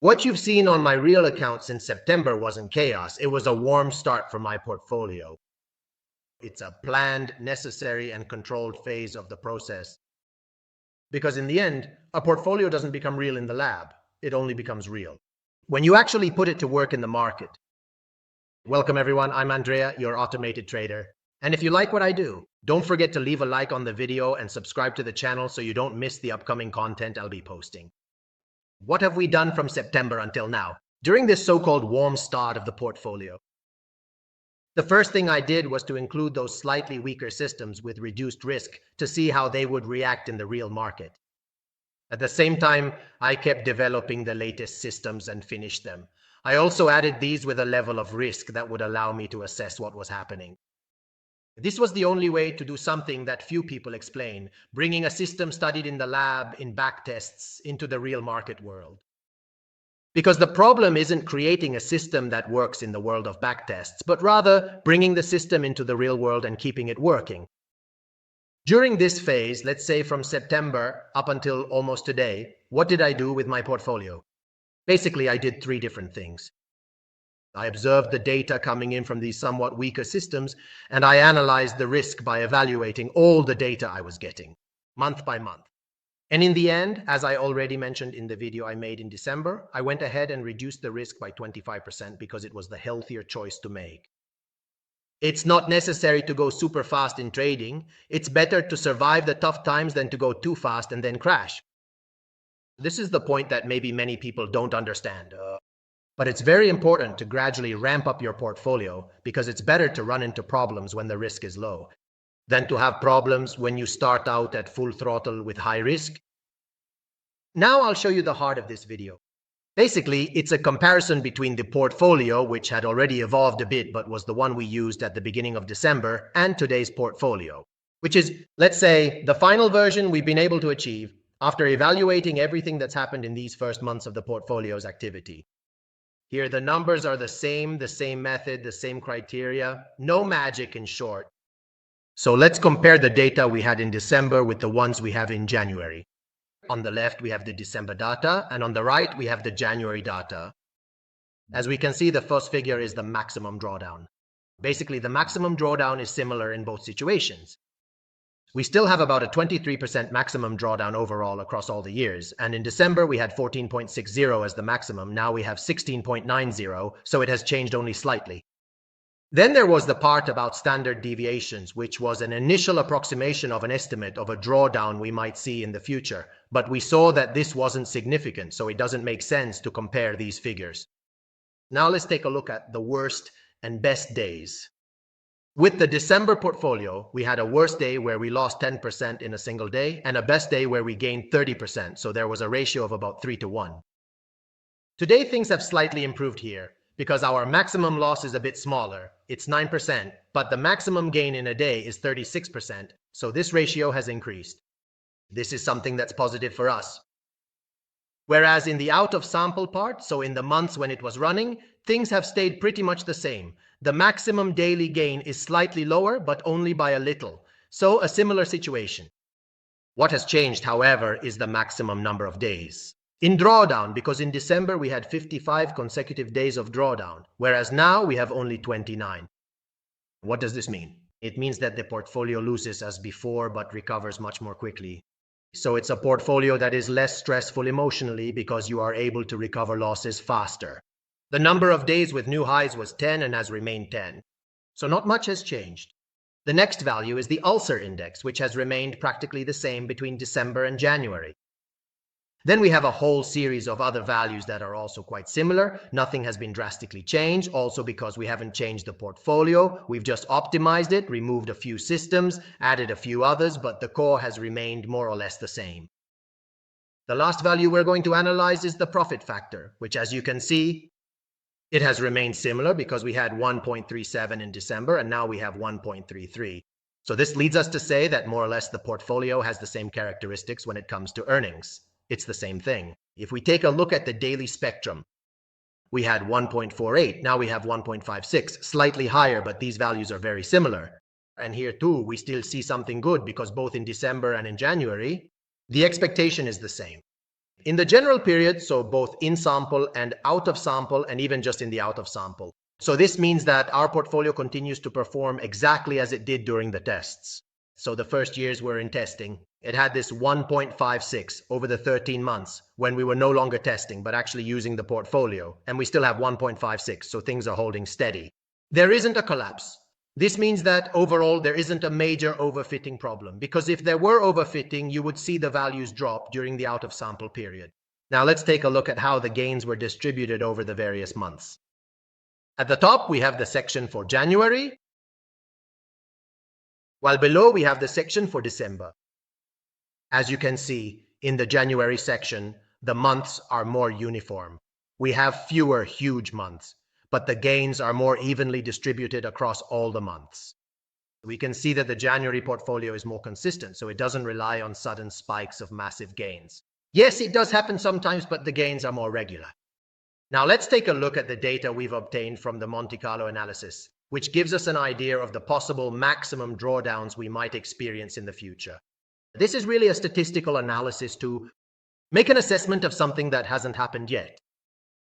What you've seen on my real account since September wasn't chaos. It was a warm start for my portfolio. It's a planned, necessary, and controlled phase of the process. Because in the end, a portfolio doesn't become real in the lab. It only becomes real when you actually put it to work in the market. Welcome everyone, I'm Andrea, your automated trader. And if you like what I do, don't forget to leave a like on the video and subscribe to the channel so you don't miss the upcoming content I'll be posting. What have we done from September until now, during this so-called warm start of the portfolio? The first thing I did was to include those slightly weaker systems with reduced risk to see how they would react in the real market. At the same time, I kept developing the latest systems and finished them. I also added these with a level of risk that would allow me to assess what was happening. This was the only way to do something that few people explain, bringing a system studied in the lab in backtests into the real market world. Because the problem isn't creating a system that works in the world of backtests, but rather bringing the system into the real world and keeping it working. During this phase, let's say from September up until almost today, what did I do with my portfolio? Basically, I did three different things. I observed the data coming in from these somewhat weaker systems, and I analyzed the risk by evaluating all the data I was getting, month by month. And in the end, as I already mentioned in the video I made in December, I went ahead and reduced the risk by 25% because it was the healthier choice to make. It's not necessary to go super fast in trading. It's better to survive the tough times than to go too fast and then crash. This is the point that maybe many people don't understand. But it's very important to gradually ramp up your portfolio because it's better to run into problems when the risk is low than to have problems when you start out at full throttle with high risk. Now I'll show you the heart of this video. Basically, it's a comparison between the portfolio, which had already evolved a bit but was the one we used at the beginning of December, and today's portfolio, which is, let's say, the final version we've been able to achieve after evaluating everything that's happened in these first months of the portfolio's activity. Here, the numbers are the same method, the same criteria, no magic in short. So let's compare the data we had in December with the ones we have in January. On the left, we have the December data, and on the right, we have the January data. As we can see, the first figure is the maximum drawdown. Basically, the maximum drawdown is similar in both situations. We still have about a 23% maximum drawdown overall across all the years, and in December we had 14.60 as the maximum, now we have 16.90, so it has changed only slightly. Then there was the part about standard deviations, which was an initial approximation of an estimate of a drawdown we might see in the future, but we saw that this wasn't significant, so it doesn't make sense to compare these figures. Now let's take a look at the worst and best days. With the December portfolio, we had a worst day where we lost 10% in a single day and a best day where we gained 30%, so there was a ratio of about 3-to-1. Today things have slightly improved here because our maximum loss is a bit smaller, it's 9%, but the maximum gain in a day is 36%, so this ratio has increased. This is something that's positive for us. Whereas in the out of sample part, so in the months when it was running, things have stayed pretty much the same. The maximum daily gain is slightly lower, but only by a little. So a similar situation. What has changed, however, is the maximum number of days. In drawdown, because in December we had 55 consecutive days of drawdown, whereas now we have only 29. What does this mean? It means that the portfolio loses as before, but recovers much more quickly. So it's a portfolio that is less stressful emotionally because you are able to recover losses faster. The number of days with new highs was 10 and has remained 10. So not much has changed. The next value is the Ulcer Index, which has remained practically the same between December and January. Then we have a whole series of other values that are also quite similar. Nothing has been drastically changed, also because we haven't changed the portfolio. We've just optimized it, removed a few systems, added a few others, but the core has remained more or less the same. The last value we're going to analyze is the profit factor, which, as you can see, it has remained similar because we had 1.37 in December and now we have 1.33. So this leads us to say that more or less the portfolio has the same characteristics when it comes to earnings. It's the same thing. If we take a look at the daily spectrum, we had 1.48, now we have 1.56, slightly higher, but these values are very similar. And here too, we still see something good because both in December and in January, the expectation is the same. In the general period, so both in sample and out of sample, and even just in the out of sample. So this means that our portfolio continues to perform exactly as it did during the tests. So the first years we're in testing, it had this 1.56 over the 13 months when we were no longer testing, but actually using the portfolio. And we still have 1.56, so things are holding steady. There isn't a collapse. This means that overall there isn't a major overfitting problem, because if there were overfitting, you would see the values drop during the out of sample period. Now let's take a look at how the gains were distributed over the various months. At the top, we have the section for January, while below we have the section for December. As you can see, in the January section, the months are more uniform. We have fewer huge months, but the gains are more evenly distributed across all the months. We can see that the January portfolio is more consistent, so it doesn't rely on sudden spikes of massive gains. Yes, it does happen sometimes, but the gains are more regular. Now let's take a look at the data we've obtained from the Monte Carlo analysis, which gives us an idea of the possible maximum drawdowns we might experience in the future. This is really a statistical analysis to make an assessment of something that hasn't happened yet.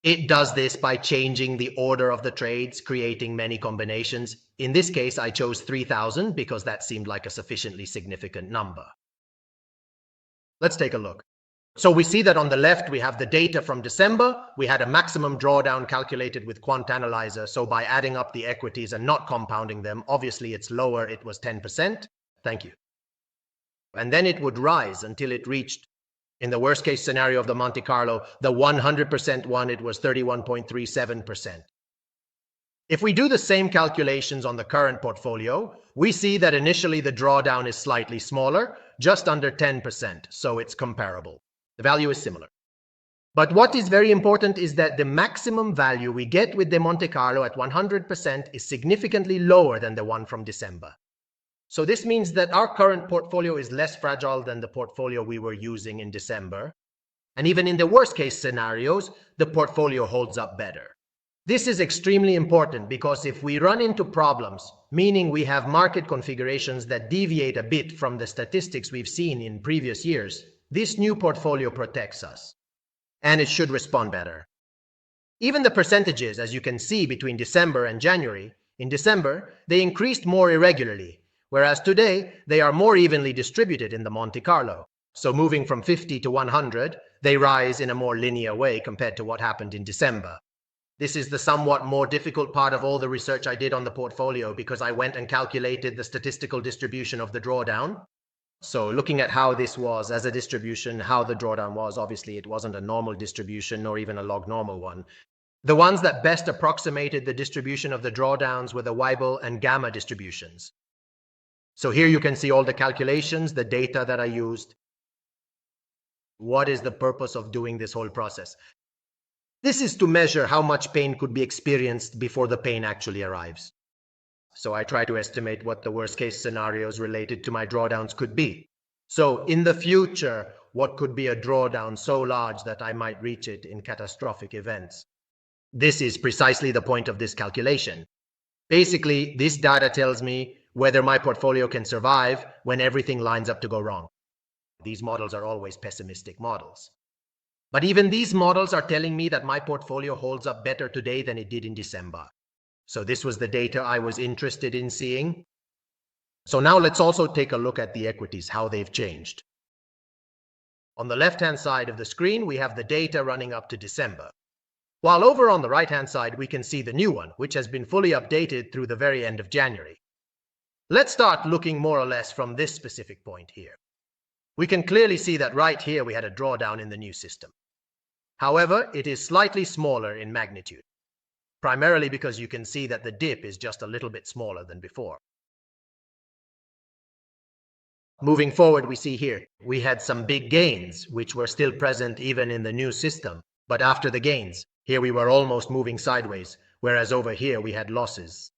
It does this by changing the order of the trades, creating many combinations. In this case, I chose 3,000 because that seemed like a sufficiently significant number. Let's take a look. So we see that on the left, we have the data from December. We had a maximum drawdown calculated with Quant Analyzer. So by adding up the equities and not compounding them, obviously it's lower. It was 10%. Thank you. And then it would rise until it reached, in the worst case scenario of the Monte Carlo, the 100% one, it was 31.37%. If we do the same calculations on the current portfolio, we see that initially the drawdown is slightly smaller, just under 10%, so it's comparable. The value is similar. But what is very important is that the maximum value we get with the Monte Carlo at 100% is significantly lower than the one from December. So this means that our current portfolio is less fragile than the portfolio we were using in December. And even in the worst case scenarios, the portfolio holds up better. This is extremely important because if we run into problems, meaning we have market configurations that deviate a bit from the statistics we've seen in previous years, this new portfolio protects us. And it should respond better. Even the percentages, as you can see between December and January, in December, they increased more irregularly, whereas today, they are more evenly distributed in the Monte Carlo. So moving from 50 to 100, they rise in a more linear way compared to what happened in December. This is the somewhat more difficult part of all the research I did on the portfolio because I went and calculated the statistical distribution of the drawdown. So looking at how this was as a distribution, how the drawdown was, obviously it wasn't a normal distribution nor even a log normal one. The ones that best approximated the distribution of the drawdowns were the Weibull and gamma distributions. So here you can see all the calculations, the data that I used. What is the purpose of doing this whole process? This is to measure how much pain could be experienced before the pain actually arrives. So I try to estimate what the worst case scenarios related to my drawdowns could be. So in the future, what could be a drawdown so large that I might reach it in catastrophic events? This is precisely the point of this calculation. Basically, this data tells me whether my portfolio can survive when everything lines up to go wrong. These models are always pessimistic models. But even these models are telling me that my portfolio holds up better today than it did in December. So this was the data I was interested in seeing. So now let's also take a look at the equities, how they've changed. On the left-hand side of the screen, we have the data running up to December. While over on the right-hand side, we can see the new one, which has been fully updated through the very end of January. Let's start looking more or less from this specific point here. We can clearly see that right here we had a drawdown in the new system. However, it is slightly smaller in magnitude, primarily because you can see that the dip is just a little bit smaller than before. Moving forward, we see here, we had some big gains, which were still present even in the new system. But after the gains, here we were almost moving sideways, whereas over here we had losses.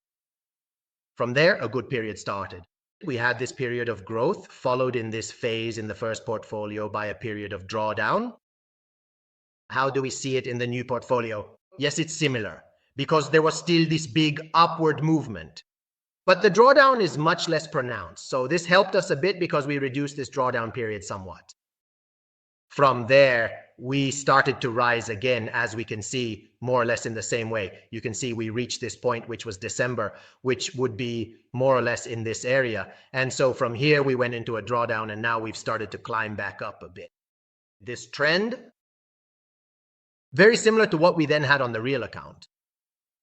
From there, a good period started. We had this period of growth, followed in this phase in the first portfolio by a period of drawdown. How do we see it in the new portfolio? Yes, it's similar, because there was still this big upward movement. But the drawdown is much less pronounced, so this helped us a bit because we reduced this drawdown period somewhat. From there, we started to rise again, as we can see, more or less in the same way. You can see we reached this point, which was December, which would be more or less in this area. And so from here, we went into a drawdown, and now we've started to climb back up a bit. This trend, very similar to what we then had on the real account.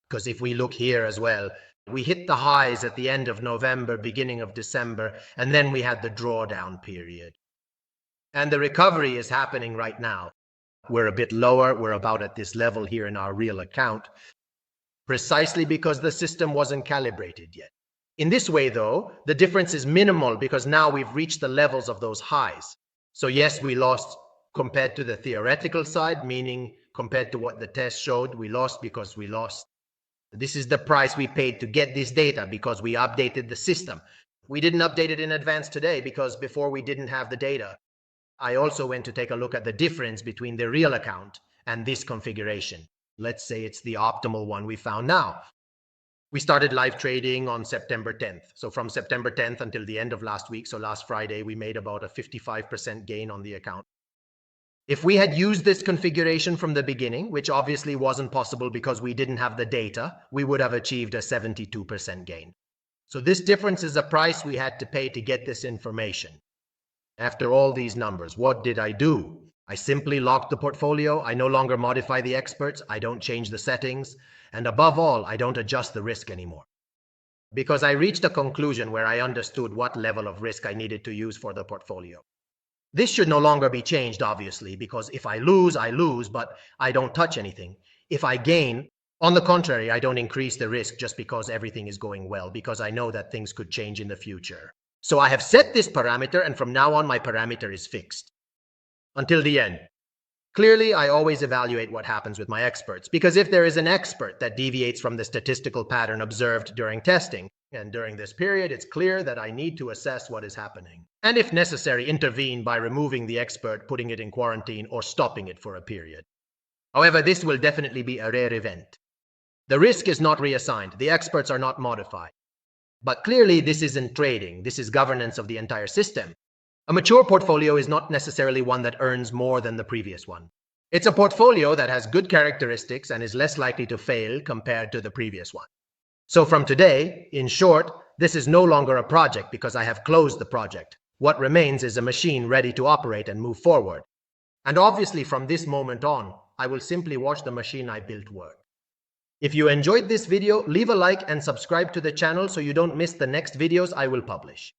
Because if we look here as well, we hit the highs at the end of November, beginning of December, and then we had the drawdown period. And the recovery is happening right now. We're a bit lower. We're about at this level here in our real account, precisely because the system wasn't calibrated yet. In this way, though, the difference is minimal because now we've reached the levels of those highs. So yes, we lost compared to the theoretical side, meaning compared to what the test showed, we lost because we lost. This is the price we paid to get this data because we updated the system. We didn't update it in advance today because before we didn't have the data. I also went to take a look at the difference between the real account and this configuration. Let's say it's the optimal one we found now. We started live trading on September 10th. So from September 10th until the end of last week, so last Friday, we made about a 55% gain on the account. If we had used this configuration from the beginning, which obviously wasn't possible because we didn't have the data, we would have achieved a 72% gain. So this difference is a price we had to pay to get this information. After all these numbers, what did I do? I simply locked the portfolio. I no longer modify the experts. I don't change the settings. And above all, I don't adjust the risk anymore. Because I reached a conclusion where I understood what level of risk I needed to use for the portfolio. This should no longer be changed, obviously, because if I lose, but I don't touch anything. If I gain, on the contrary, I don't increase the risk just because everything is going well, because I know that things could change in the future. So I have set this parameter, and from now on, my parameter is fixed. Until the end. Clearly, I always evaluate what happens with my experts, because if there is an expert that deviates from the statistical pattern observed during testing, and during this period, it's clear that I need to assess what is happening. And if necessary, intervene by removing the expert, putting it in quarantine, or stopping it for a period. However, this will definitely be a rare event. The risk is not reassigned. The experts are not modified. But clearly, this isn't trading. This is governance of the entire system. A mature portfolio is not necessarily one that earns more than the previous one. It's a portfolio that has good characteristics and is less likely to fail compared to the previous one. So from today, in short, this is no longer a project because I have closed the project. What remains is a machine ready to operate and move forward. And obviously, from this moment on, I will simply watch the machine I built work. If you enjoyed this video, leave a like and subscribe to the channel so you don't miss the next videos I will publish.